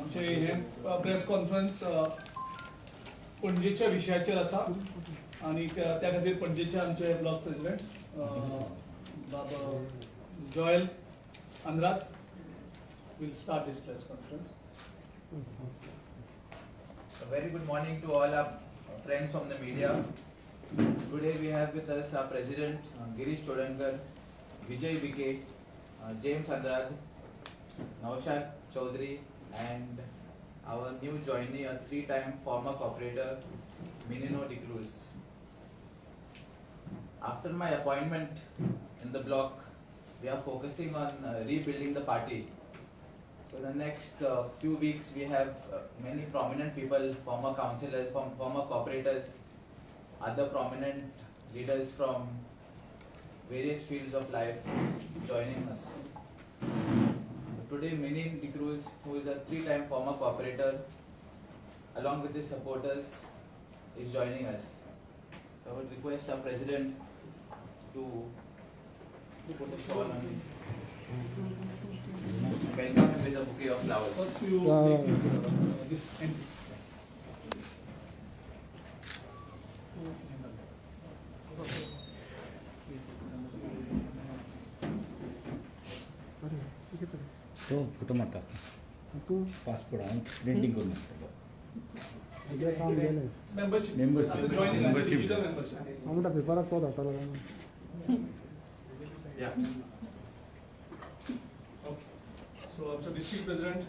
आमचे हे press conference पणजेच्या विशयाचेर आसा आणि त्या खातीर पणजेचे आमचे block president Joel Andrade will start this press conference. A very good morning to all our friends from the media. Today we have with us our President Girish Chodankar, Vijay Vike, James Andrad, Naushad Chaudhary, and our new joinee, a three-time former cooperator, Minino de Cruz. After my appointment in the block, we are focusing on rebuilding the party. So the next few weeks we have many prominent people, former councillors, former cooperators, other prominent leaders from various fields of life joining us. Today Minin de Cruz, who is a three-time former cooperator, along with his supporters, is joining us. I would request our president to put a shawl on his. Welcome him with a bouquet of flowers. First you take this entry. तो photo मारता तू passport हांव printing करून मारता तुगे काम गेलें Membership. Membership. आता joining आहे, Membership. digital membership. हांव म्हणटा पेपराक तो धाडटालो Yeah. Okay. So आमचा district president,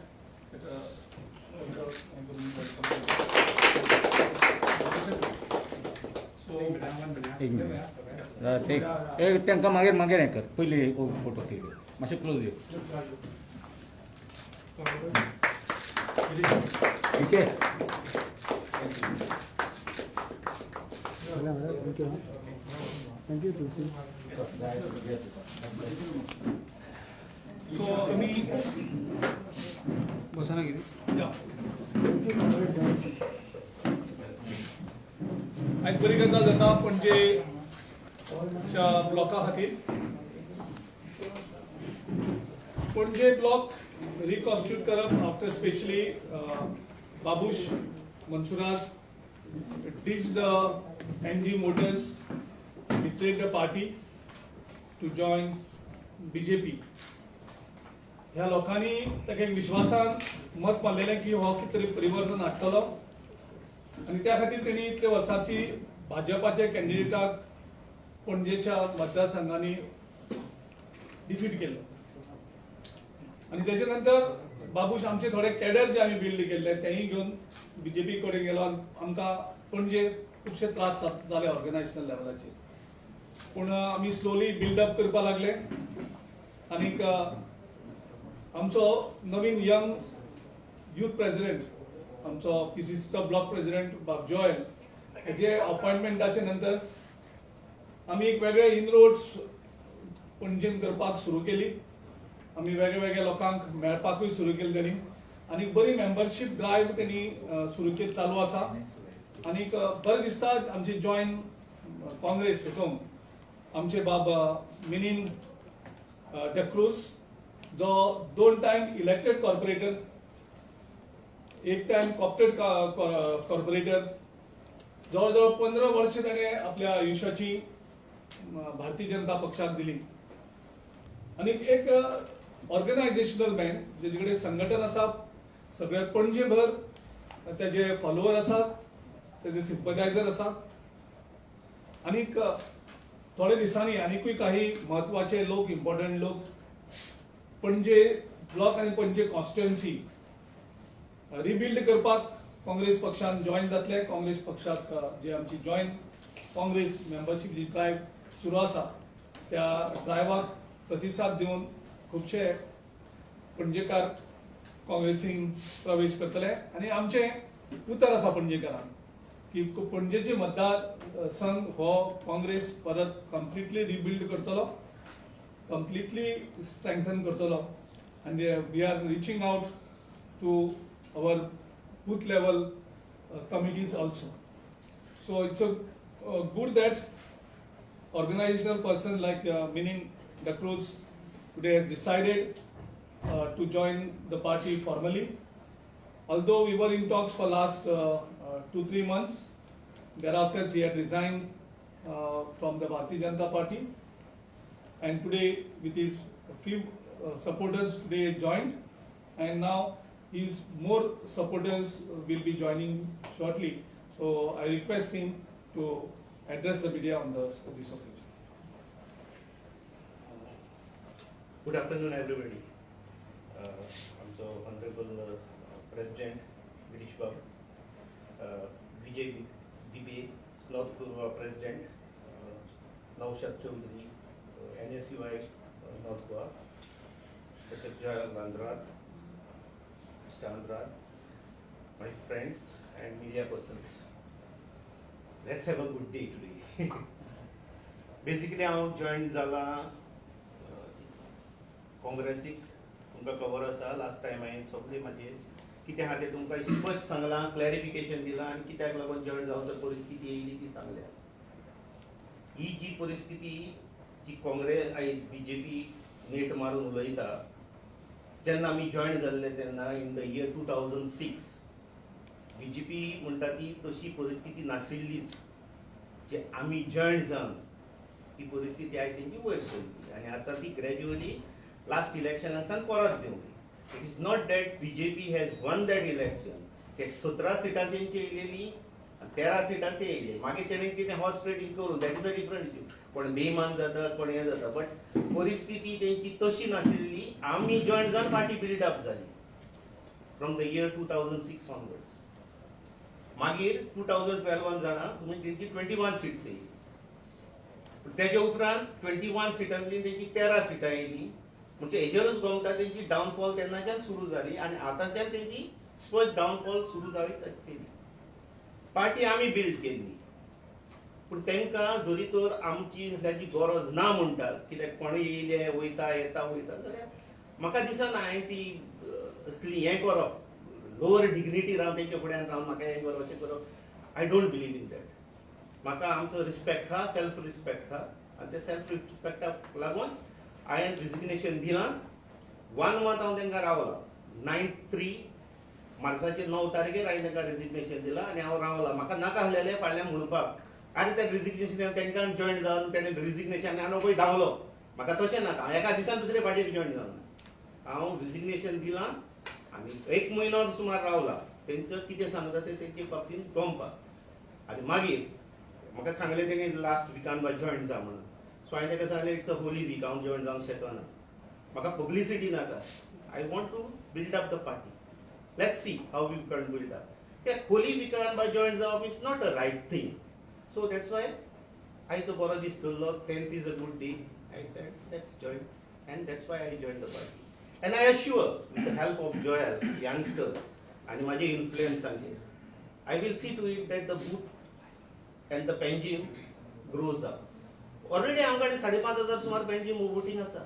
एक मिनिट ते तांकां मागीर मागीर हें कर पयलीं फोटो क्लिक कर मातशें क्लोज यो ठीक आहे थँक्यू तुलसी So आम्ही बसा ना कितें या आयज बरी गजाल जाता पणजेच्या ब्लॉका खातीर पणजे ब्लॉक रिकॉन्स्टिट्यूट करप after specially Babush Monserrate ditched the NG Motors, betrayed the party to join BJP. ह्या लोकांनी ताका एक विश्वासान मत मारलेलें की हो कितें तरी परिवर्तन हाडटलो आनी त्या खातीर तेणी इतल्या वर्सांची भाजपाच्या कॅन्डिडेटाक पणजेच्या मतदारसंघांनी डिफीट केल्लो आनी तेच्या नंतर बाबूश आमचे थोडे कॅडर जे आमी बिल्ड केल्ले तेंय घेवन बीजेपी कडेन गेलो आनी आमकां पणजे खुबशे त्रास जाले ऑर्गनायजेशनल लेवलाचेर पूण आमी स्लोली बिल्डअप करपा लागले आनीक आमचो नवीन यंग यूथ प्रेसिडेंट आमचो PCCचो ब्लॉक प्रेसिडेंट बाब जोएल हेजे अपॉइंटमेंटाचे नंतर आमी एक वेगळे इनरोड्स पणजेन करपाक सुरू केली आमी वेगळ्या वेगळ्या लोकांक मेळपाकूय सुरू केली तेणी आनी बरी मेंबरशीप ड्रायव्ह तेणी सुरू केली चालू आसा आनीक बरें दिसता आमची जॉइन काँग्रेस हितून आमचे बाब मिनीन डे क्रूज जो 2 टाइम इलेक्टेड कॉर्पोरेटर एक टाइम कॉप्टेड कॉर्पोरेटर जवळजवळ 15 वर्ष ताणें आपल्या आयुश्याची भारतीय जनता पक्षाक दिली आनी एक ऑर्गनायजेशनल मॅन जेचे कडेन संघटन आसा सगळे पणजेभर तेजे फॉलोवर आसात तेजे सिंपथायझर आसात आनीक थोडे दिसांनी आनीकूय काही महत्वाचे लोक इम्पॉर्टंट लोक पणजे ब्लॉक आनी पणजे कॉन्स्टिट्युएन्सी रिबिल्ड करपाक काँग्रेस पक्षान जॉइन जातले काँग्रेस पक्षाक जे आमची जॉइन काँग्रेस मेंबरशीप जी ड्रायव्ह सुरू आसा त्या ड्रायव्हाक प्रतिसाद दिवन खुबशे पणजेकार काँग्रेसीन प्रवेश करतले आनी आमचे उतर आसा पणजेकारांक की पणजेचे मतदार संघ हो काँग्रेस परत कंप्लिटली रिबिल्ड करतलो completely strengthen करतलो and we are reaching out to our booth level committees also. So it's a good that organizational person like Minin de Cruz today has decided to join the party formally although we were in talks for last 2-3 months, thereafter he had resigned from the Bharatiya Janata Party, and today with his few supporters today joined, and now his more supporters will be joining shortly. So I request him to address the media on this occasion. Good afternoon, everybody. आमचो honorable President Girish Babu, Vijay BBA, North Goa President Naushad Chaudhary, NSUI North Goa, Mr. Joel Andrad, Mr. Andrad, my friends and media persons. Let's have a good day today. Basically, I joined Zala काँग्रेसीक तुमकां खबर आसा last time हांवें सगळें म्हाजें कितें आहा तें तुमकां स्पश्ट सांगलां, क्लॅरिफिकेशन दिलां आनी कित्याक लागून जॉयन जावचो परिस्थिती येयली ती सांगल्या. ही जी परिस्थिती जी काँग्रेस आयज BJP नेट मारून उलयता, जेन्ना आमी जॉयन जाल्ले तेन्ना इन द इयर 2006 BJP म्हणटा ती तशी परिस्थिती नाशिल्लीच. जे आमी जॉयन जावन ती परिस्थिती आयज तेंची वयर सरली आनी आतां ती ग्रॅज्युअली last election परत देंवली. It is not that BJP has won that election. ते 17 सिटां तेंची येयलेली, 13 सिटां ते येयले. मागीर तेणें कितें हॉर्स ट्रेडिंग करून, that is a different issue. कोण बेईमान जाता, कोण हें जाता, बट परिस्थिती तेंची तशी नाशिल्ली. आमी जॉयन जावन पार्टी बिल्डअप जाली फ्रॉम द इयर 2006 ऑनवर्ड्स. मागीर 2012 जाणा तुमी तेंची 21 सिट्स येयली. तेजे उपरांत 21 सिटांतली तेंची 13 सिटां येयली. म्हणजे हेजेरूच गोमता तेंची डावनफॉल तेन्नाच्यान सुरू जाली आनी आतांच्यान तेंची स्पश्ट डावनफॉल सुरू जावीत आसतली. पार्टी आमी बिल्ड केल्ली, पूण तेंकां जरी तर आमची ताची गरज ना म्हणटात, कित्याक कोणूय येयले वयता येता वयता जाल्यार म्हाका दिसना हांवें ती असली हें करप, लोवर डिग्निटी रावन तेंचे फुड्यान रावन म्हाका हें करप अशें करप. I don't believe in that. म्हाका आमचो रिस्पेक्ट आहा, सेल्फ रिस्पेक्ट आहा, आनी त्या सेल्फ रिस्पेक्टाक लागून हांवें रिजिग्नेशन दिलां. 1 मंथ हांव तांकां रावलां. 9/3 मार्चाचे 9 तारखेर हांवें तांकां रिजिग्नेशन दिलां आनी हांव रावलां. म्हाका नाका आसलेलें फाल्यां म्हणपाक आनी तें रिजिग्नेशन तांकां जॉयन जावन तेणें रिजिग्नेशन हांव पळय धांवलो. म्हाका तशें नाका, हांव एका दिसान दुसरे पार्टीक जॉयन जावना. हांव रिजिग्नेशन दिलां आनी 1 म्हयनो सुमार रावलां. तेंचो कितें सांगता तें तेंचे बाबतींत गमपाक. आनी मागीर म्हाका सांगलें तेणें लास्ट विकान बाय जॉयन जा म्हणून. सो हांवें ताका सांगलें इट्स अ होली वीक, हांव जॉयन जावंक शकना. म्हाका पब्लिसिटी नाका. I want to build up the party. Let's see how we can build up. त्या होली विकान बाय जॉयन जावप is not a right thing. So that's why आयचो बरो दीस धरलो. 10th is a good day. I said let's join and that's why I join the party. And I assure with the help of Joel youngster आनी म्हाजे इन्फ्लुएन्सांचेर I will see to it that the booth and the Panjim grows up. ऑलरेडी आमकडे 5,500 सुमार Panjim voting आसा.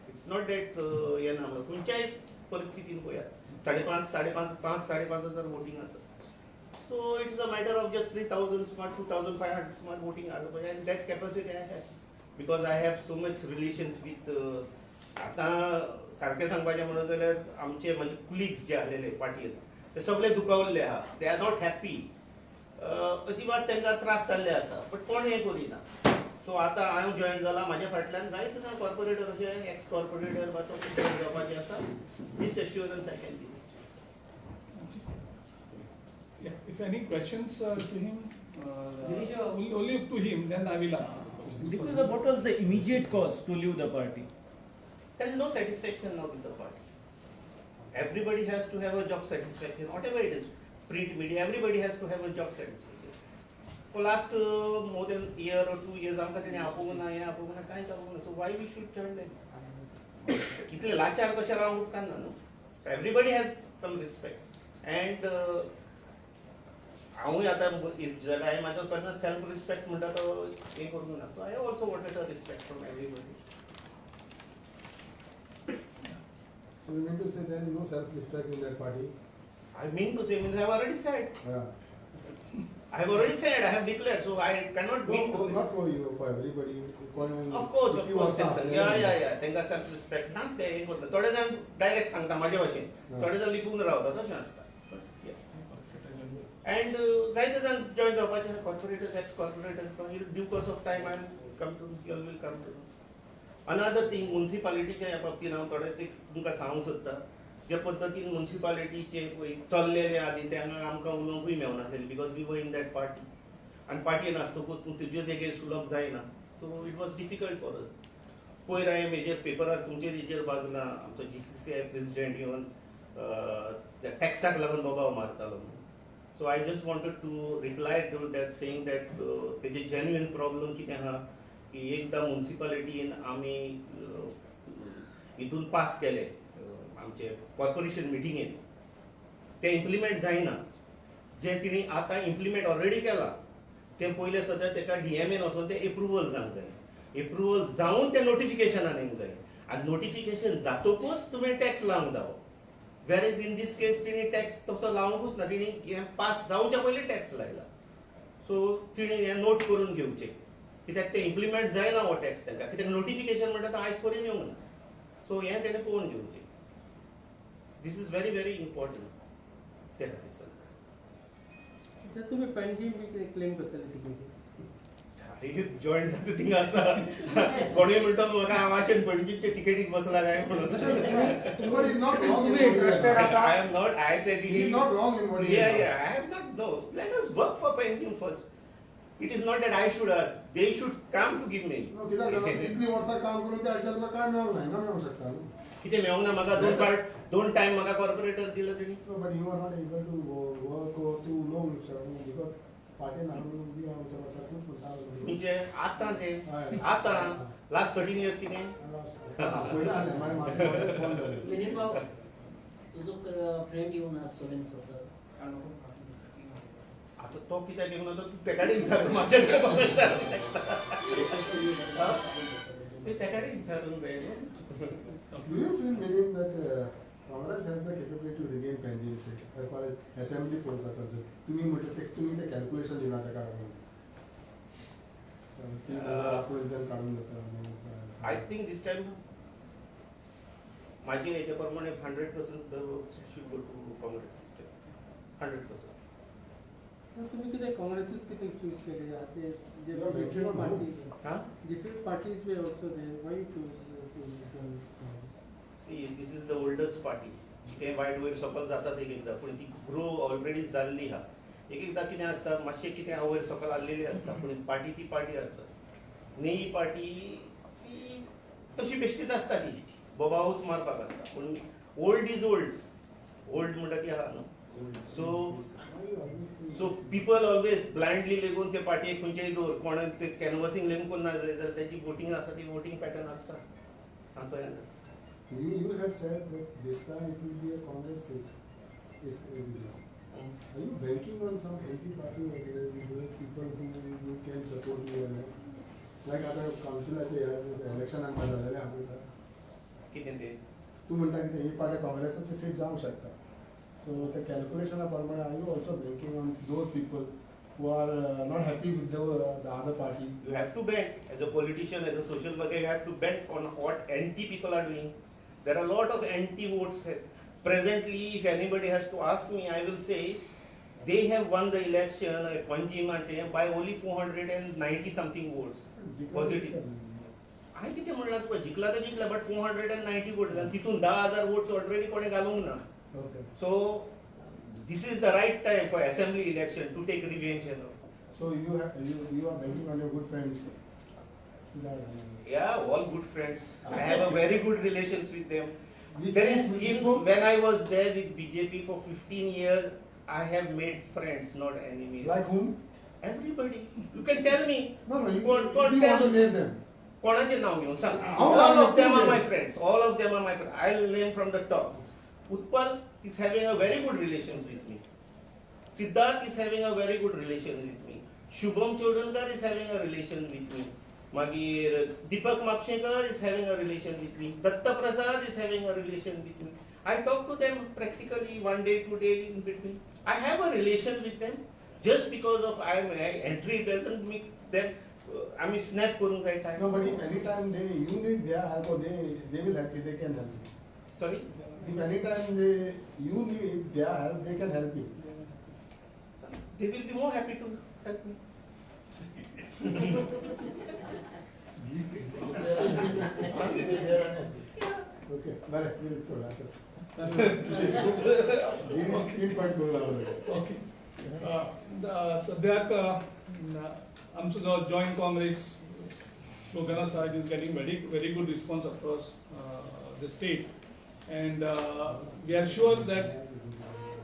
It's not that हें ना. खंयच्याय परिस्थितीन पळयात 5,500 वोटींग आसा. So it's a matter of just 3,000 सुमार 2,500 सुमार वोटींग आसलो पळय. आनी that capacity I have because I have so much relations with. आतां सारकें सांगपाचें म्हणत जाल्यार आमचे म्हणजे कुलिग्स जे आसलेले पार्टीन ते सगळे दुखावल्ले आहा. They are not happy. अजिबात तांकां त्रास जाल्ले आसा, बट कोण हें करिना. सो आतां हांव जॉयन जालां. म्हाज्या फाटल्यान जायत ना कॉर्पोरेटर अशे एक्स कॉर्पोरेटर पासून जॉयन जावपाचें आसा. This assurance I can give. Yeah, if any questions to him, only to him, then I will answer the questions. Because what was the immediate cause to leave the party? There is no satisfaction now with the party. Everybody has to have a job satisfaction, whatever it is. Print media, everybody has to have a job satisfaction. For last more than a year or 2 years, आमकां तेणें आपोवना हें आपोवना कांयच आपोवना. So why we should join them? इतले लाचार कशें रावंक उपकारना न्हू. So everybody has some respect. And हांवूय आतां हांवें म्हाजो पर्सनल सेल्फ रिस्पेक्ट म्हणटा तो हें करूंक ना. So I also wanted a respect from everybody. So you mean to say there is no self-respect in that party? I mean to say, I have already said. Yeah. I have already said, I have declared, so I cannot mean to No, say. not for you, for everybody. Of course, yeah. तेंका self respect ना ते हें करता. थोडे जाण direct सांगता म्हाजे भाशेन, थोडे जाण लिपून रावता. तशें आसता. And जायते जाण जॉइन जावपाचे corporators ex corporators due course of time I come to you will come to another thing म्युन्सिपालिटीच्या ह्या बाबतींत हांव थोडें तुमकां सांगूंक सोदतां जे पद्दतीन म्युन्सिपालिटीचे पळय चल्लेले आदी तेन्ना आमकां उलोवंकूय मेळनासलें because we were in that party आनी पार्टीन आसतकूच तुज्यो जाग्यार सुलभ जायना so it was difficult for us पयर हांवें हेजेर पेपरार तुमचेर हेजेर वाचलां आमचो GCCI प्रेसिडेंट येवन त्या टॅक्साक लागून बोबाव मारतालो so I just wanted to reply to that saying that तेजे जेन्युइन प्रॉब्लम कितें आहा की एकदां म्युन्सिपालिटीन आमी हितून पास केले आमचे कॉर्पोरेशन मिटिंगेन ते इम्प्लिमेंट जायना जे तिणी आतां इम्प्लिमेंट ऑलरेडी केला ते पयले सद्या तेका DMAन वचून ते एप्रुवल जावंक जाय एप्रुवल जावन ते नोटिफिकेशनान येवंक जाय आनी नोटिफिकेशन जातकूच तुवें टॅक्स लावंक जावो वेर इज इन दीस केस तिणी टॅक्स तसो लावंकूच ना तिणी हें पास जावच्या पयलीं टॅक्स लायला सो तिणी हें नोट करून घेवचें कित्याक ते इम्प्लिमेंट जायना हो टॅक्स तेका कित्याक नोटिफिकेशन म्हणटा तो आयज पर्यंत येवंक ना सो हें तेणें पळोवन घेवचें दीस इज व्हेरी व्हेरी इम्पॉर्टंट त्या खातीर सर तुम्ही पेंडिंग बी क्लेम करतले तिकेटी जॉईन जाता थिंगा आसा कोणी म्हणतो म्हाका आवाशेन पणजीचे तिकेटीक बसला काय म्हणून But he's not wrong in what he has done. I am not I said he He's not wrong in what he has yeah I have not no let us work for Pentium first it is not that I should ask they should come to give me No, कित्याक जाता इतली वर्सां काम करून त्या हाच्यातलो काय मेळूंक जायना मेळूंक शकता न्हू कितें मेळोंक ना म्हाका दोन टायम म्हाका कॉर्पोरेटर दिलो तेणी No, but you are not able to work or to know because party नामून बी आमच्या वाठारांतूच म्हणटालो म्हणजे आतां ते हय. आतां लास्ट 13 years कितें पयलीं आसलें मागीर म्हाजें कॉलेज बंद जालें विनीत भाऊ तुजो फ्रेंड येवन आज सोलेन करता आतां तो कित्याक येवंक ना तो तेका कडेन विचार म्हाजे कडेन कसो विचारूंक शकता ते तेका कडेन विचारूंक जाय न्हू Do you feel meaning that Congress has the capability to regain Panjim seat as far as assembly polls are concerned? तुम्ही ते calculation दिला ताका लागून 30,000 आपण काढून जाता I think this time माझे याच्या प्रमाणे 100% the seat should go to Congress this time 100%. तुम्ही किती काँग्रेसीच किती चूज केले आते जे Yeah, different party Huh? Different parties we also there why choose See, this is the oldest party. ते वायट वयर सकल जाताच एकदा पूण ती ग्रो ऑलरेडी जाल्ली हा एकदा कितें आसता मातशें कितें वयर सकल आसलेली आसता पूण पार्टी ती पार्टी आसता नई पार्टी ती तशी बेश्टीच आसता ती बोबावूच मारपाक आसता पूण ओल्ड इज ओल्ड म्हणटा ती आहा न्हू सो पीपल ऑलवेज ब्लायंडली लेगून ते पार्टीक खंयचेय दवर कोण ते कॅनवसींग लेगून कोण ना जाल्यार तेजी वोटींग आसता ती वोटींग पॅटर्न आसता आनी तो येना You have said that this time it will be a Congress seat if it is. Are you banking on some anti-party those people who can support you and like आता काउन्सिलाचे इलेक्शनाक जालेले आमी कितें ते तूं म्हणटा की ही पार्टी काँग्रेसाची सीट जावंक शकता so त्या कॅल्क्युलेशना प्रमाणे are you also banking on those people who are not happy with the other party? You have to bet as a politician, as a social worker, you have to bet on what anti people are doing. There are a lot of anti votes. Presently, if anybody has to ask me, I will say they have won the election Panjimate by only 490 something votes. Positive. I कितें म्हणला तुका जिखला तर जिखला but 490 votes आणि तितून 10,000 votes already कोणे घालूंक ना. Okay. So this is the right time for assembly election to take revenge. So you are banking on your good friends. Yeah, all good friends. I have a very good relations with them. With There is whom? when I was there with BJP for 15 years, I have made friends, not enemies. Like whom? Everybody. You can tell me. No, you What want to tell? name them. कोणाचे नाव घेऊन सांग. How All are of them you are my there? friends. All of them are my friends. I'll name from the top. Utpal is having a very good relation with me. Siddharth is having a very good relation with me. Shubham Chodankar is having a relation with me. Magir Deepak Mapshekar is having a relation with me. Datta Prasad is having a relation with me. I talk to them practically 1 day, 2 days in between. I have a relation with them. Just because of I entry doesn't make them. I mean, snap kरून जाय time. No, but if anytime you need their help, or they will help you. They can help you. Sorry. If anytime you need their help, they can help you. they will be more happy to help me. Okay बरें कितें चड आसा Okay. तीन point करून लावले okay सद्याक आमचो जो जॉईंट काँग्रेस स्लोगन आसा it is getting very good response across the state, and we are sure that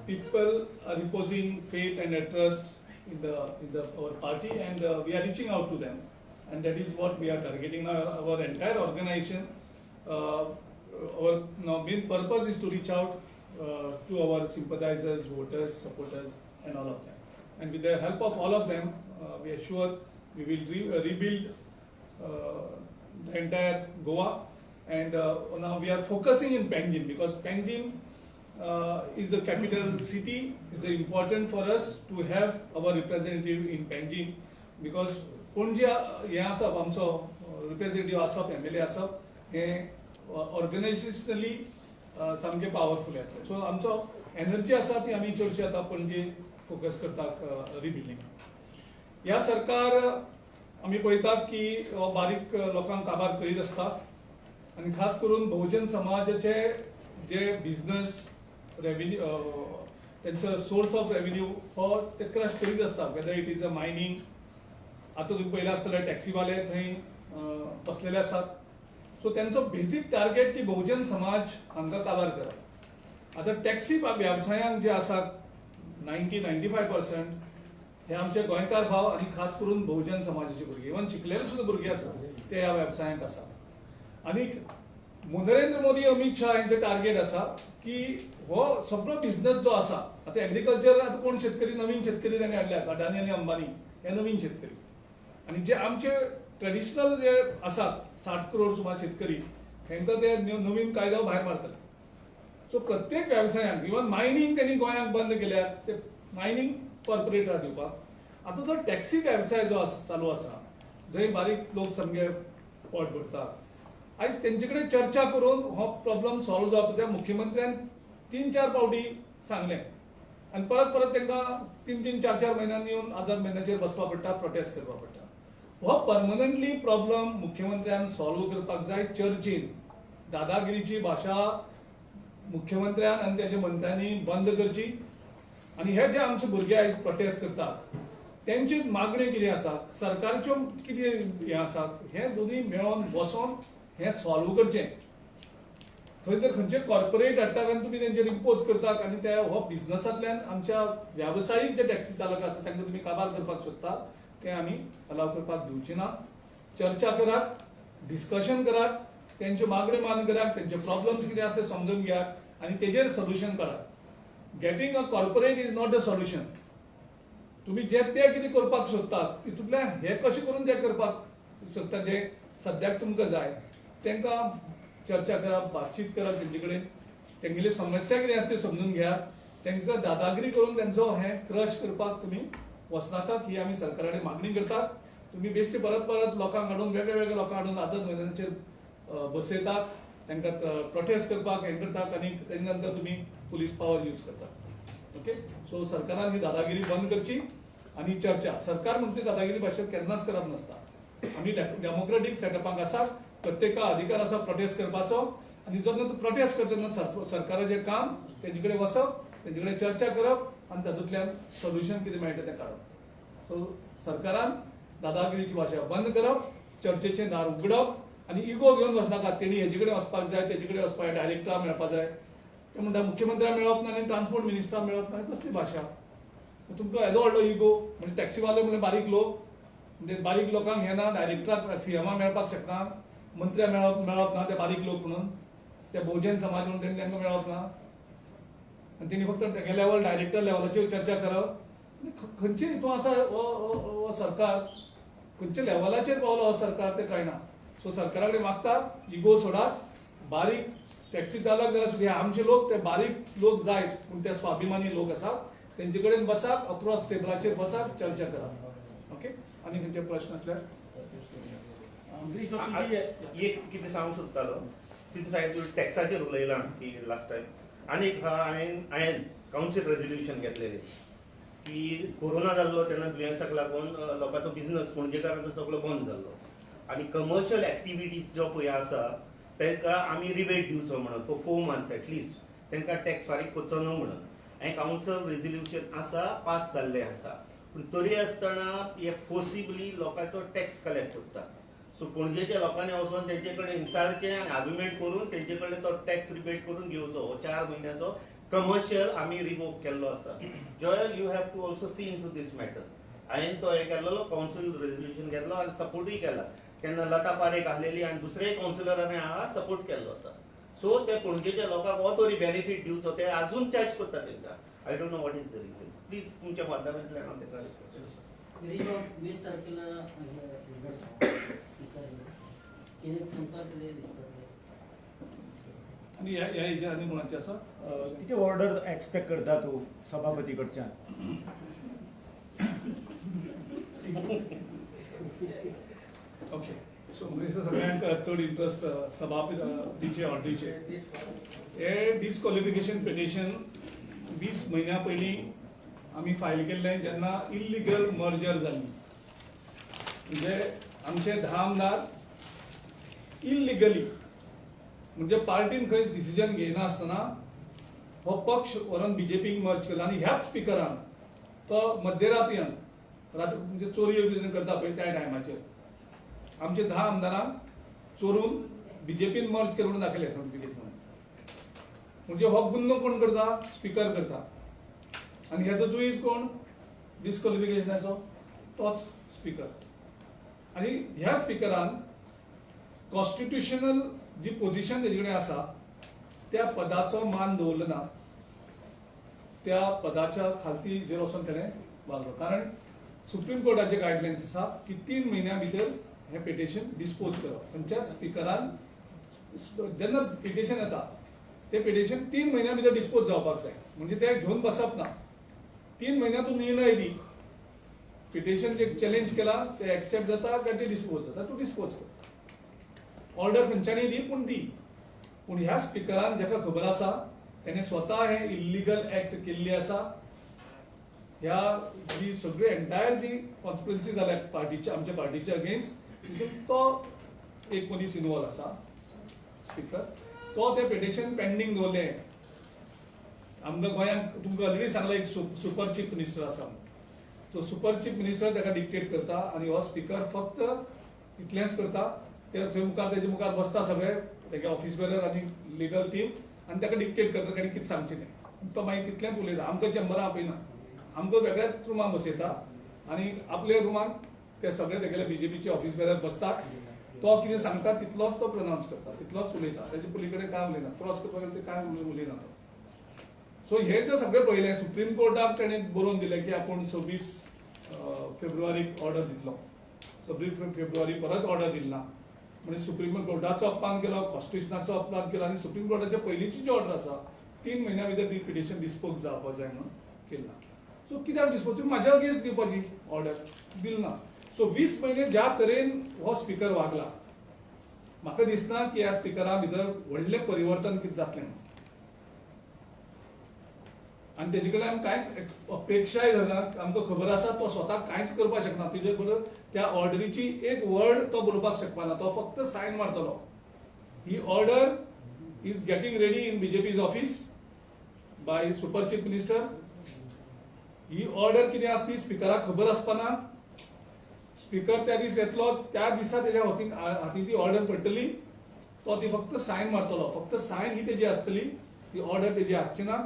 people are reposing faith and trust in our party, and we are reaching out to them, and that is what we are targeting. Our entire organization, our main purpose is to reach out to our sympathizers, voters, supporters, and all of them. And with the help of all of them, we are sure we will rebuild the entire Goa. And now we are focusing in Panjim, because Panjim is the capital city. It's important for us to have our representative in Panjim, because Panje हे आसप आमचो representative आसप MLA आसप हे ऑर्गनायझेशनली सामके powerful येता. So आमचो energy आसा ती आमी चडशी आतां पणजे फोकस करतात रिबिल्डिंग. ह्या सरकार आमी पळयतात की हो बारीक लोकांक काबार करीत आसता, आनी खास करून बहुजन समाजाचे जे बिझनस रेव्हेन्यू त्यांचो सोर्स ऑफ रेव्हेन्यू हो ते क्रश करीत आसता, whether it is a mining. आतां तुम्ही पळयलें आसतलें टॅक्सीवाले थंय बसलेले आसात. सो त्यांचो बेसिक टार्गेट की बहुजन समाज हांकां काबार करप. आतां टॅक्सी वेवसायांक जे आसात 90-95% हे आमचे गोंयकार भाव आनी खास करून बहुजन समाजाचे भुरगे, इवन शिकलेले सुद्धा भुरगे आसात ते ह्या वेवसायांक आसात. आनी नरेंद्र मोदी अमित शाह यांचे टार्गेट आसा की हो सगळो बिझनस जो आसा, आतां एग्रीकल्चर आतां कोण शेतकरी नवीन शेतकरी तांणी हाडल्यात, अडानी आनी अंबानी हे नवीन शेतकरी. आनी जे आमचे ट्रेडिशनल जे आसात 60 करोड सुमार शेतकरी हेंकां ते नवीन कायदो भायर मारतले. सो प्रत्येक वेवसायांक, इवन मायनिंग त्यांनी गोंयांत बंद केल्यात, ते मायनिंग कॉर्पोरेटरा दिवपाक. आतां तो टॅक्सी वेवसाय जो चालू आसा, जंय बारीक लोक सामके पोट भरतात, आयज तेंचे कडेन चर्चा करून हो प्रॉब्लेम सॉल्व जावपाक जाय. मुख्यमंत्र्यान 3-4 फावटी सांगलें, आनी परत परत तांकां 3-4 म्हयन्यांनी येवन आझाद मैदानाचेर बसपा पडटा, प्रोटेस्ट करपा पडटा. हो परमनंटली प्रॉब्लेम मुख्यमंत्र्यान सॉल्व करपाक जाय. चर्चेन दादागिरीची भाशा मुख्यमंत्र्यान आनी त्याच्या मंत्र्यांनी बंद करची. आनी हे जे आमचे भुरगे आयज प्रोटेस्ट करतात त्यांची मागणी कितें आसा, सरकारच्यो कितें हे आसात, हे दोनी मेळोन बसोन हे सॉल्व करचें. थंय तर खंयचे कॉर्पोरेट हाडटात आनी तुमी तेंचेर इम्पोज करतात, आनी त्या हो बिझनसांतल्यान आमच्या व्यावसायिक जे टॅक्सी चालक आसा तांकां तुमी काबार करपाक सोदतात, ते आमी अलाव करपाक दिवचे ना. चर्चा करात, डिस्कशन करात, त्यांच्यो मागण्यो मान करात, तेंचे प्रॉब्लेम्स कितें आसा ते समजून घेयात आनी तेजेर सोल्युशन करात. Getting a corporate is not the solution. तुम्ही जे ते कितें करपाक सोदतात तितूंतल्यान हे कशें करून ते करपाक सोदतात जे सद्याक तुमकां जाय, तांकां चर्चा करप, बातचीत करप तेंचे कडेन, तेंगेली समस्या कितें आसा त्यो समजून घेयात. तांकां दादागिरी करून तेंचो हे क्रश करपाक तुमी वचनाकात, ही आमी सरकारा कडेन मागणी करतात. तुम्ही बेश्टे परत परत लोकांक हाडून, वेगळे लोकांक हाडून आझाद मैदानाचेर बसयतात, तांकां प्रोटेस्ट करपाक हे करतात, आनी तेजे नंतर तुमी पुलीस पावर यूज करतात. ओके, सो सरकारान ही दादागिरी बंद करची आनी चर्चा. सरकार म्हणटा दादागिरी भाशेन केन्नाच करप नासता. आमी डेमोक्रेटीक सेटअपाक आसात, प्रत्येका अधिकार आसा प्रोटेस्ट करपाचो, आनी जेन्ना प्रोटेस्ट करतना सरकाराचें काम तेजे कडेन वचप, तेजे कडेन चर्चा करप आनी तातूंतल्यान सोल्युशन कितें मेळटा तें काडप. सो सरकारान दादागिरीची भाशा बंद करप, चर्चेचें दार उगडप आनी इगो घेवन वचनाकात. तेणी हेजे कडेन वचपाक जाय, तेजे कडेन वचपाक जाय, डायरेक्टरा मेळपाक जाय, ते म्हणटा मुख्यमंत्र्याक मेळप ना आनी ट्रान्सपोर्ट मिनिस्टराक मेळप ना. कसली भाशा? तुमकां येदो व्हडलो इगो, म्हणजे टॅक्सीवाले म्हणजे बारीक लोक, म्हणजे बारीक लोकांक हे ना, डायरेक्टराक सीएमाक मेळपाक शकना, मंत्र्या मेळप ना, ते बारीक लोक म्हणून, ते बहुजन समाज म्हणून तेणी तांकां मेळप ना, आनी तेणी फक्त तेगे लेवल डायरेक्टर लेवलाचेर चर्चा करप. खंयचे हितून आसा हो सरकार, खंयच्या लेवलाचेर पावलो हो सरकार ते कळना. सो सरकारा कडेन मागता, इगो सोडात. बारीक टॅक्सी चालक जाल्यार सुद्दां आमचे लोक, ते बारीक लोक जायत पूण ते स्वाभिमानी लोक आसात, तेंचे कडेन बसात, अक्रॉस टेबलाचेर बसात, चर्चा करात. ओके, आनी खंयचे प्रश्न आसल्यार एक कितें सांगूंक सोदतालो, सिन्स हांवें टॅक्साचेर उलयलां की लास्ट टायम, आनी एक हांवें कावन्सील रेजोल्युशन घेतलेलें की कोरोना जाल्लो तेन्ना दुयेंसाक लागून लोकांचो बिझनस पणजेकारांचो सगळो बंद जाल्लो आनी कमर्शियल एक्टिविटीज जो पळय आसा तांकां आमी रिबेट दिवचो म्हणून फॉर 4 months एटलिस्ट तांकां टॅक्स फारीक करचो न्हू म्हणून हें कावन्सिल रेजोल्युशन आसा पास जाल्लें आसा पूण तरी आसतना हे फोर्सिबली लोकांचो टॅक्स कलेक्ट करता सो पणजेच्या लोकांनी वचून तेंचे कडेन विचारचें आनी आर्ग्युमेंट करून तेंचे कडेन तो टॅक्स रिबेट करून घेवचो हो 4 म्हयन्याचो कमर्शियल आमी रिवोक केल्लो आसा Joel you have to also see into this matter हांवें तो हें केल्लो कावन्सिल रेजोल्युशन घेतलो आनी सपोर्टूय केला तेन्ना लता पारेख आहलेली आनी दुसरेय कावन्सिलरांनी हांगा सपोर्ट केल्लो आसा सो ते पणजेच्या लोकांक हो तरी बेनिफीट दिवचो ते अजून चार्ज करता तेंकां I don't know what is the region please तुमच्या माध्यमांतल्यान हांव तेका रिक्वेस्ट रिजॉ 20 तारखेला रिझल्ट स्पीकर कितें तुमकां कितें दिसता आणि ह्या हेजेर आनी कोणाचें आसा किती ऑर्डर एक्सपेक्ट करता तूं सभापती कडच्यान ओके सो म्हणजे सगळ्यांक चड इंट्रस्ट सभापतीचे ऑर्डरीचे हे डिस्क्वॉलिफिकेशन पिटिशन 20 म्हयन्या पयलीं आमी फायल केल्लें जेन्ना इल्लिगल मर्जर जाल्ली म्हणजे आमचे 10 आमदार इल्लिगली म्हणजे पार्टीन खंयच डिसिजन घेयनासतना हो पक्ष व्हरून बीजेपीक मर्ज केलो आनी ह्याच स्पिकरान तो मध्यरात्र्यान रात्री म्हणजे चोरी करता पळय त्या टायमाचेर आमचे 10 आमदारांक चोरून बीजेपीन मर्ज केलो दाखयले नोटिफिकेशन म्हणजे हो गुन्नो कोण करता स्पीकर करता आनी ह्याचो जुईज कोण डिस्क्वॉलिफिकेशनाचो तोच स्पीकर आनी ह्या स्पीकरान कॉन्स्टिट्युशनल जी पोझिशन तेजे कडेन आसा त्या पदाचो मान दवरलो ना त्या पदाच्या खालतीचेर वचून तेणें वागलो कारण सुप्रीम कोर्टाचे गायडलायन्स आसा की 3 म्हयन्या भितर हें पिटिशन डिस्पोज करप खंयच्या स्पीकरान जेन्ना पिटिशन येता तें पिटिशन 3 म्हयन्या भितर डिस्पोज जावपाक जाय म्हणजे ते घेवन बसप ना 3 म्हयन्या तूं निर्णय दी पिटिशन जे चॅलेंज केला ते एक्सेप्ट जाता काय ते डिस्पोज जाता तूं डिस्पोज कर ऑर्डर खंयच्यानी दी पूण ह्या स्पीकरान जाका खबर आसा तेणे स्वता हे इल्लिगल एक्ट केल्ली आसा ह्या जी सगळी एंटायर जी कॉन्स्पिरसी जाल्या पार्टीच्या आमच्या पार्टीच्या अगेन्स्ट तो एक मनीस इन्वॉल्व आसा स्पीकर तो ते पिटिशन पेंडिंग दवरले आमच्या गोंयांत तुमकां ऑलरेडी सांगला एक सुपर चीफ मिनिस्टर आसा तो सुपर चीफ मिनिस्टर ताका डिक्टेट करता आनी हो स्पीकर फक्त इतलेंच करता ते थंय मुखार तेजे मुखार बसता सगळे तेगे ऑफिस बेरर आनी लिगल टीम आनी ताका डिक्टेट करता ताणें कितें सांगचें तें तो मागीर तितलेंच उलयता आमकां चेंबरां आपयना आमकां वेगळ्याच रुमान बसयता आनी आपल्या रुमान ते सगळे तेगेले बीजेपीचे ऑफिस बेरर बसतात तो कितें सांगता तितलोच तो प्रोनावन्स करता तितलोच उलयता तेजे पली कडेन काय उलयना क्रॉस करपाक ते काय उलयना तो सो हे जे सगळे पळयलें सुप्रीम कोर्टाक तेणें बरोवन दिलें की आपूण 26 फेब्रुवारीक ऑर्डर दितलो 26 फेब्रुवारी परत ऑर्डर दिलना म्हणजे सुप्रीम कोर्टाचो अपमान केलो कॉन्स्टिट्युशनाचो अपमान केलो आनी सुप्रीम कोर्टाच्या पयलींची जी ऑर्डर आसा 3 म्हयन्या भितर ती पिटिशन डिस्पोज जावपाक जाय म्हणून केला सो कित्याक डिस्पोज म्हाज्या अगेन्स्ट दिवपाची ऑर्डर दिलना सो 20 म्हयने ज्या तरेन हो स्पीकर वागला म्हाका दिसना की ह्या स्पीकरा भितर व्हडलें परिवर्तन कितें जातलें म्हणून आनी तेजे कडल्यान आमी कांयच अपेक्षाय धरना आमकां खबर आसा तो स्वता कांयच करपाक शकना तेजे बरोबर त्या ऑर्डरीची एक वर्ड तो बरोवपाक शकपाना तो फक्त सायन मारतलो ही order is getting ready in BJP's office by super chief minister ही ऑर्डर कितें आसा ती स्पीकराक खबर आसपाना स्पीकर त्या दीस येतलो त्या दिसा तेज्या हातीन ती ऑर्डर पडटली तो ती फक्त सायन मारतलो फक्त सायन ही तेजी आसतली ती ऑर्डर तेजी हातची ना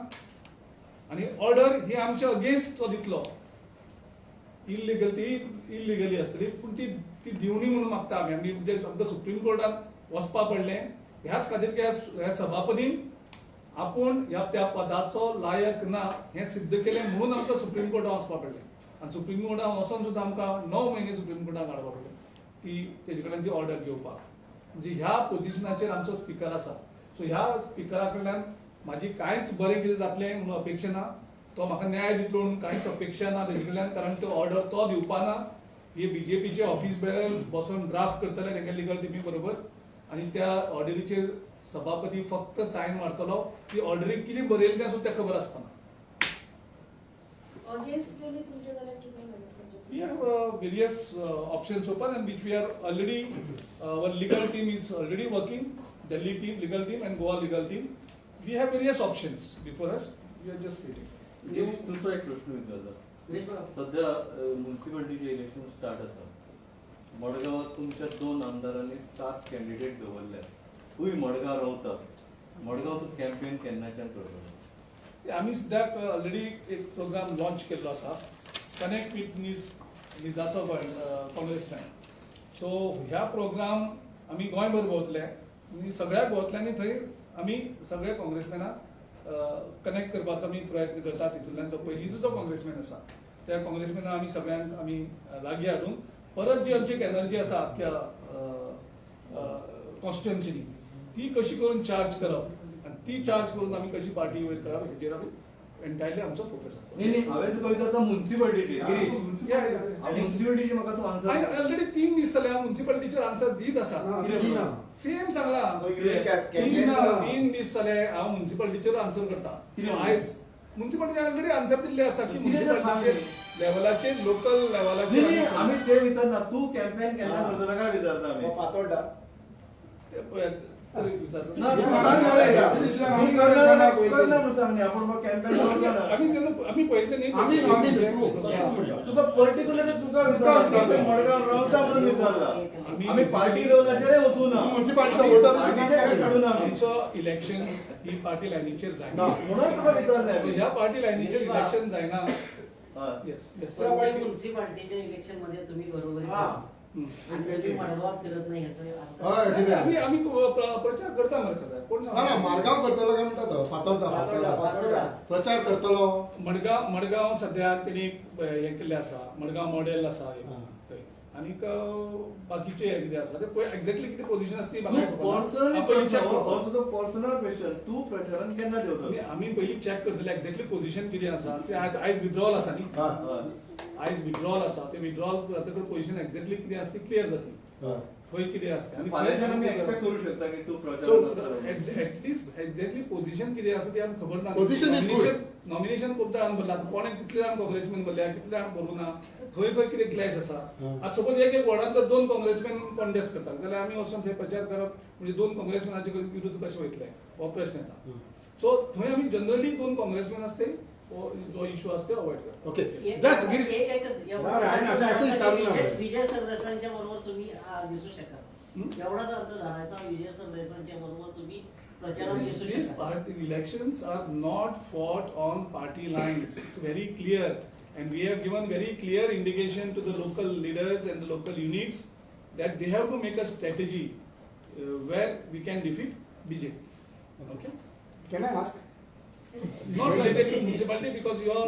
आनी ऑर्डर ही आमच्या अगेन्स्ट तो दितलो इल्लिगली आसतली पूण ती दिवनी म्हणून मागता आमी म्हणजे आमकां सुप्रीम कोर्टान वचपा पडलें ह्याच खातीर की ह्या सभापतीन आपूण ह्या त्या पदाचो लायक ना हें सिद्ध केलें म्हणून आमकां सुप्रीम कोर्टान वचपा पडलें आनी सुप्रीम कोर्टान वचोन सुद्दां आमकां 9 म्हयने सुप्रीम कोर्टान काडपा पडलें ती तेजे कडल्यान ती ऑर्डर घेवपाक म्हणजे ह्या पोझिशनाचेर आमचो स्पीकर आसा सो ह्या स्पीकरा कडल्यान म्हाजी कांयच बरें कितें जातलें म्हणून अपेक्षा ना तो म्हाका न्याय दितलो म्हणून कांयच अपेक्षा ना तेजे कडल्यान कारण तो ऑर्डर तो दिवपाना हे बीजेपीचे ऑफिस बेरर बसून ड्राफ्ट करतले तेंगे लिगल टिमी बरोबर आनी त्या ऑर्डरीचेर सभापती फक्त सायन मारतलो ती ऑर्डरीक कितें बरयलें तें सुद्दां खबर आसपाना अगेन्स्ट गेले तुमच्या जाल्यार कितें म्हणटा We have various options open, and which we are already, our legal team is already working, Delhi team, legal team and Goa legal team. We have various options before us, we are just waiting. Girish, दुसरो एक प्रश्न विचारता. गिरीश बाबा. सध्या म्युन्सिपालिटीचे election start आसा. मडगांवात तुमच्या 2 आमदारांनी 7 candidate दवरल्या. तूंय मडगांव रावता. मडगांव तूं कॅम्पेन केन्नाच्यान करता? आम्ही सद्याक ऑलरेडी एक प्रोग्राम लॉन्च केल्लो आसा, कनेक्ट विथ निजाचो काँग्रेसमॅन. सो ह्या प्रोग्राम आमी गोंयभर भोंवतले आनी सगळ्या भोंवतल्यांनी थंय आमी सगळे काँग्रेसमॅनाक कनेक्ट करपाचो आमी प्रयत्न करता. तितूंतल्यान जो पयलींचो जो काँग्रेसमॅन आसा त्या काँग्रेसमॅनाक आमी सगळ्यांक आमी लागीं हाडून परत जी आमची एनर्जी आसा आख्या कॉन्स्टिट्युएन्सीनी ती कशी करून चार्ज करप आनी ती चार्ज करून आमी कशी पार्टी वयर करप हेजेर आमी एंटायरली आमचो फोकस आसता. नाही हांवें तुका विचारता म्युन्सिपालिटी गिरीश. म्युन्सिपालिटीची म्हाका तूं आन्सर. हांवें ऑलरेडी 3 दीस जाले म्युन्सिपालिटीचेर आन्सर दीत आसा. सेम सांगला. 3 दीस जाले हांव म्युन्सिपालिटीचेर आन्सर करता. आयज म्युन्सिपालिटीचे ऑलरेडी आन्सर दिल्ले आसा की म्युन्सिपालिटीचेर लेवलाचेर लोकल लेवलाचेर आमी ते विचारना. तूं कॅम्पेन केन्ना करतलो काय विचारता आमी. फातोड्डा. तरी विचारता. ना तूं सांग ना रे. तूं करना म्हणून सांग न्ही. आपण मग कॅम्पेन करना. आम्ही पळयतले न्ही. तुका पर्टिक्युलरली तुका विचारता. मडगांव रावता म्हणून विचारला. आमी पार्टी लेवलाचेर वचू ना. म्युन्सिपालिटीचा वोटर काडून आमी. आमचो इलेक्शन्स ही पार्टी लायनीचेर जायना. म्हणून तुका विचारले आमी. ह्या पार्टी लायनीचेर इलेक्शन जायना. Yes yes. म्युन्सिपालिटीच्या इलेक्शन मध्ये तुम्ही बरोबर आणि तुम्ही मडगावात फिरत नाही याचा आम्ही प्रचार करता मरे सगळ्या. कोण सांगता? मारगांव करतलो काय म्हणतात फातोड्डा प्रचार करतलो. मडगांव सद्याक तेणी हे केल्ले आसा. मडगांव मॉडेल आसा एक थंय. आनीक बाकीचे कितें आसा ते पळय एक्झॅक्टली कितें पोझिशन आसा ती म्हाका तुजो पर्सनल क्वेश्चन. तू प्रचारान केन्ना देवता? आमी पयलीं चॅक करतले एक्झॅक्टली पोझिशन कितें आसा ते. आयज विड्रॉल आसा न्ही. आयज विड्रॉल आसा ते विड्रॉल जातकीर पोझिशन एक्झॅक्टली कितें आसा ती क्लियर जातली. खंय कितें आसता आनी फाल्यांच्यान आमी एक्सपेक्ट करू शकता की तू सो प्रचार एटलीस्ट एक्झॅक्टली पोझिशन कितें आसा ती आमकां खबर ना. Position is good. नॉमिनेशन खूब जाणांक भरला. कोणें कितले जाण काँग्रेसमॅन भरल्या कितले जाण भरूं ना. खंय खंय कितें क्लॅश आसा. आतां सपोज एक वॉर्डांत जर 2 काँग्रेसमॅन कॉन्टेस्ट करतात जाल्यार आमी वचून थंय प्रचार करप म्हणजे 2 काँग्रेसमॅनाचे विरुद्ध कशें वयतले हो प्रश्न येता. सो थंय आमी जनरली 2 काँग्रेसमॅन आसते जो इश्यू आसता ते अवॉइड करता. ओके जस्ट गिरीश विजय सरदेसाईंच्या बरोबर तुम्ही दिसू शकाल. एवढाच अर्थ धरायचा. विजय सरदेसाईंच्या बरोबर तुम्ही प्रचारात दिसू These शकाल. party elections are not fought on party lines. It's very clear, and we have given very clear indication to the local leaders and the local units that they have to make a strategy where we can defeat BJP. Okay? Can I ask? Not related to municipality because your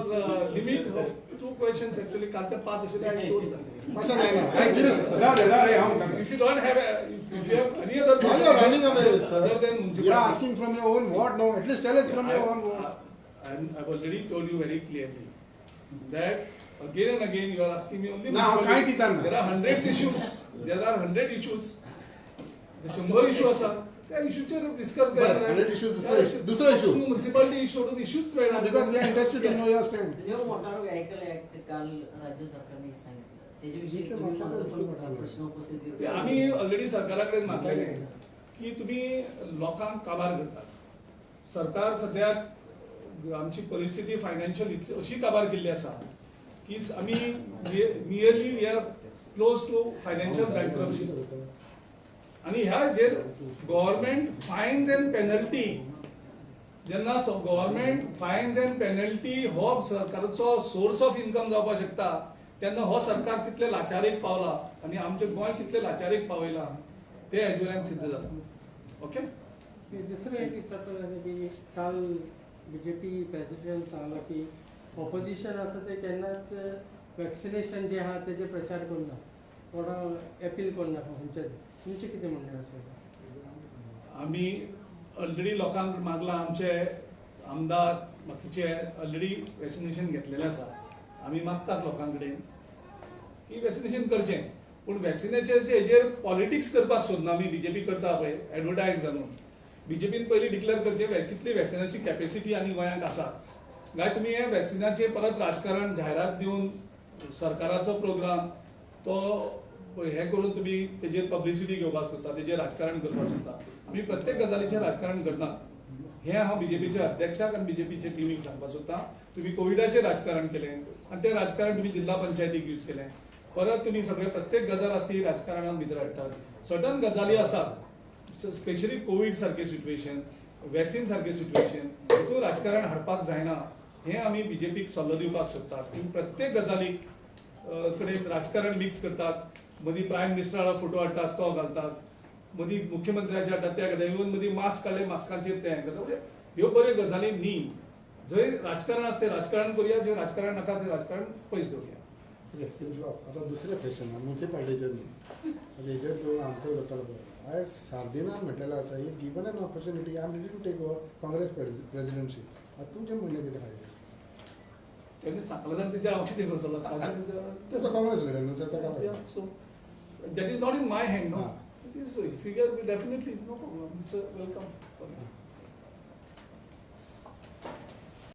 limit of 2 questions actually कालच्या 5 आशिल्ले आनी 2 जाले. मातशें जायना. गिरीश जाले हांव. If you don't have if you have any other Why you are running away, sir? other than You are municipality. asking from your own ward now. At least tell us from your own ward. I've already told you very clearly that again and again you are asking me only Now, municipality. काय दिताना? There are hundreds issues. There are 100 issues. The 100 issue असा त्या इश्यूचेर discuss बरं, 100 issues दुसरा issue. Municipality issue सोडून इश्यूच वेळा. Because we are interested to know your stand. New motor vehicle act काल राज्य सरकारने सांगितलं. त्याच्याविषयी तुम्ही माझा पण प्रश्न उपस्थित ते केला. आम्ही ऑलरेडी सरकाराकडे मागलेले की तुम्ही लोकांक काबार करतात. सरकार सद्याक आमची परिस्थिती फायनान्शियल इतली अशी काबार केल्ली आसा की आमी nearly we are close to financial bankruptcy. आणि ह्या जे गव्हर्नमेंट फायन्स अँड पेनल्टी जेन्ना गव्हर्नमेंट फायन्स अँड पेनल्टी हो सरकाराचो सोर्स ऑफ इन्कम जावपाक शकता तेन्ना हो सरकार कितले लाचारीक पावला आणि आमचे गोंय कितले लाचारीक पावयला ते हेजे वयल्यान सिद्ध जाता. ओके. दुसरं एक प्रकार आहे की काल BJP प्रेसिडेंट सांगला की ऑपोजिशन आसा ते केन्नाच वॅक्सिनेशन जे आहा तेजे प्रचार करना. थोडा अपील करना खंयचे तुमचें कितें म्हणणें आसा? आमी ऑलरेडी लोकांक मागला. आमचे आमदार बाकीचे ऑलरेडी वॅक्सिनेशन घेतलेलें आसा. आमी मागतात लोकां कडेन की वॅक्सिनेशन करचें. पूण वॅक्सिनेशनाचे हेजेर पॉलिटिक्स करपाक सोदना आमी. BJP करता पळय एडवर्टायज घालून. BJPन पयलीं डिक्लेअर करचें कितली वॅक्सिनाची कॅपेसिटी आनी गोंयांक आसा काय तुम्ही हे वॅक्सिनाचे परत राजकारण जाहिरात दिवन सरकाराचो प्रोग्राम तो हे करून तुम्ही तेजेर पब्लिसिटी घेवपाक सोदता तेजेर राजकारण करपाक सोदता. आमी प्रत्येक गजालीचेर राजकारण करना. हे हांव बीजेपीचे अध्यक्षाक आनी बीजेपीचे टिमीक सांगपाक सोदता. तुम्ही कोविडाचेर राजकारण केलें आनी तें राजकारण तुम्ही जिल्हा पंचायतीक यूज केलें. परत तुम्ही सगळे प्रत्येक गजाल आसता ही राजकारणान भितर हाडटात. सर्टन गजाली आसात स्पेशली कोविड सारखे सिच्युएशन, वॅक्सीन सारखे सिच्युएशन, हितून राजकारण हाडपाक जायना हे आमी बीजेपीक सल्लो दिवपाक सोदतात. तुम्ही प्रत्येक गजालीक कडेन राजकारण मिक्स करतात. मदीं प्रायम मिनिस्टराचो फोटो हाडटात तो घालतात, मदीं मुख्यमंत्र्याचे हाडटात ते घालतात, इवन मदीं मास्क काडले मास्कांचेर ते करतात. म्हणजे ह्यो बऱ्यो गजाली न्ही. जंय राजकारण आसता तें राजकारण करुया, जंय राजकारण नाका तें राजकारण पयस दवरुया. आता दुसरे क्वेश्चन म्युन्सिपाल्टीचेर न्ही, हेजेर दोन आन्सर करतालो पळय. आयज सार्दिना म्हटलेलें आसा, if given an opportunity I am ready to take over Congress presidentship. आतां तुमचे म्हणणे कितें आहा? त्यांनी सांगलं जाल्यार तेजेर हांव कितें करतलो? तो काँग्रेस लीडर न्हू, ताका So that is not in my hand, no. Ah. It is, if you get, definitely, no problem. It's a welcome.